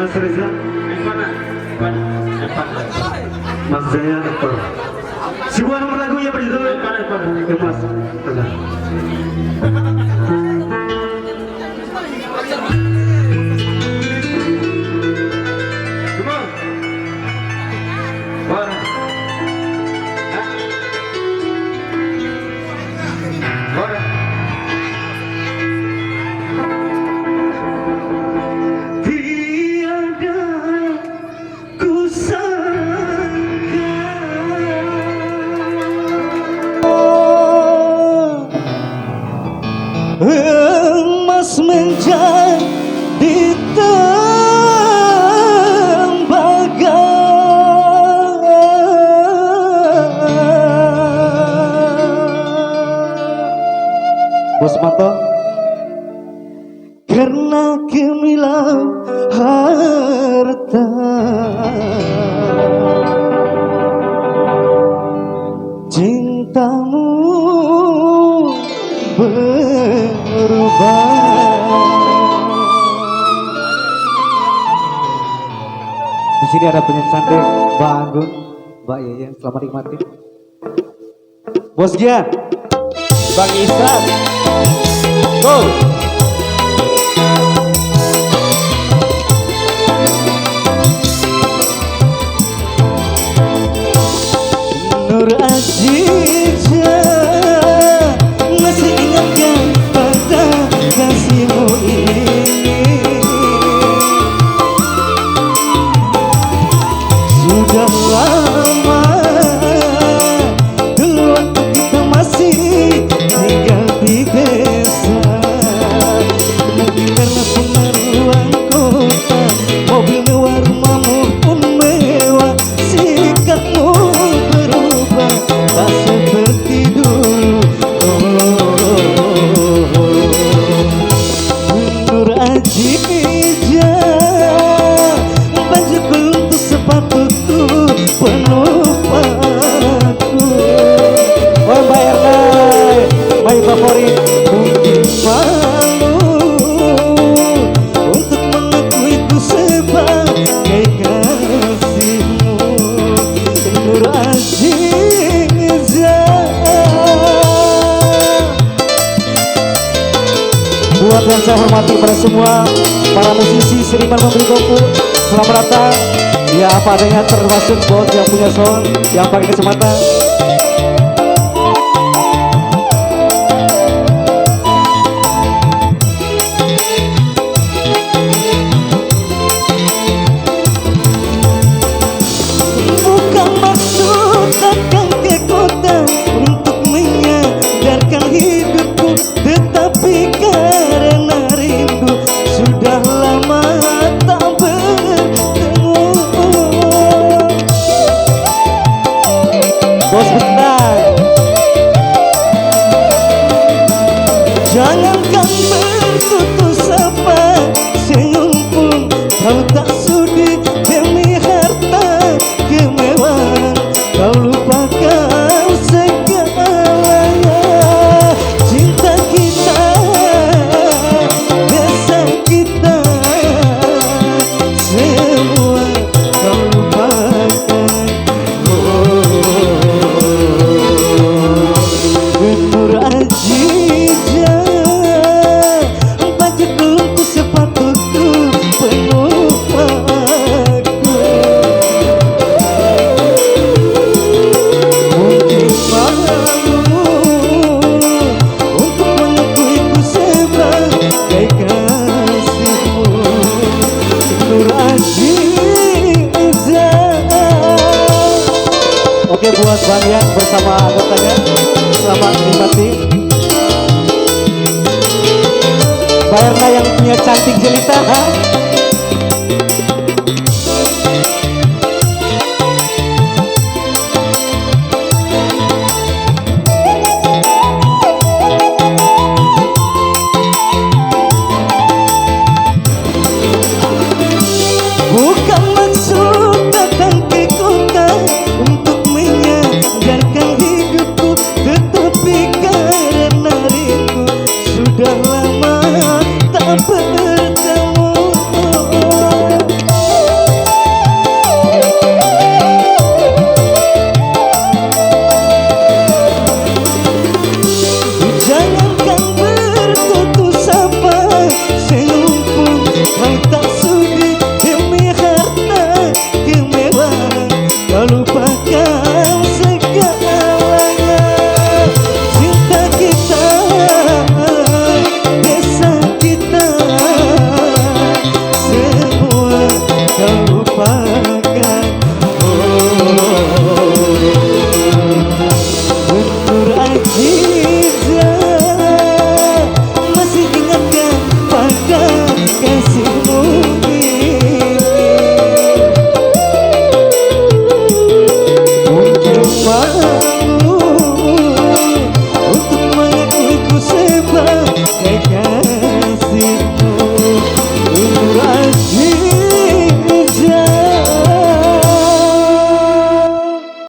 Mas Reza, Mas Jaya, sebuah nomor lagu ya berjudul ke Mas. Emas menjadi tembaga, Bos Manto, karena gemilang harta cintamu berubah. Di sini ada penyanyi cantik Mbak Anggun, Mbak Yaya, selamat nikmati. Bos Gia, Bang Isan, go. Nur Aziza, masih ingatkan pada kasihmu ini. Sudah lama dulu waktu kita masih tinggal di desa. Mungkin karena pengaruhan kota, mobil mewah, rumahmu pun mewah, sikapmu berubah tak seperti dulu. Nur Aziza, baju untuk sepatuku penuh paku. Oh Mbak Erna, Mbak favorit. Mungkin malu untuk mengakuiku sebagai kasihmu. Nur Aziza, buat yang saya hormati pada semua para musisi seniman memberi kopu, selamat datang. Ya apa adanya, termasuk bos yang punya sound, yang pakai kacamata. Bukan maksud datang ke kota untuk menyadarkan hidupku, tetapi karena rindu sudah lama tak bertemu. Bos bentar, jangankan bertutur sapa, senyum pun kau tak sudi. Demi harta kemewahan kau lupakan segalanya. Cinta kita, desa kita, semua kau lupakan. Nur Aziza, baju kelungku sepatuku penuh paku. Mungkin malu untuk mengakuiku sebagai kasihmu. Nur Aziza. Oke, buat Bang Yan bersama anggotanya, selamat menikmati. Mbak Erna yang punya cantik jelita, bukan maksud datang ke kota untuk menyadarkan hidupku, tetapi karena rindu sudah lama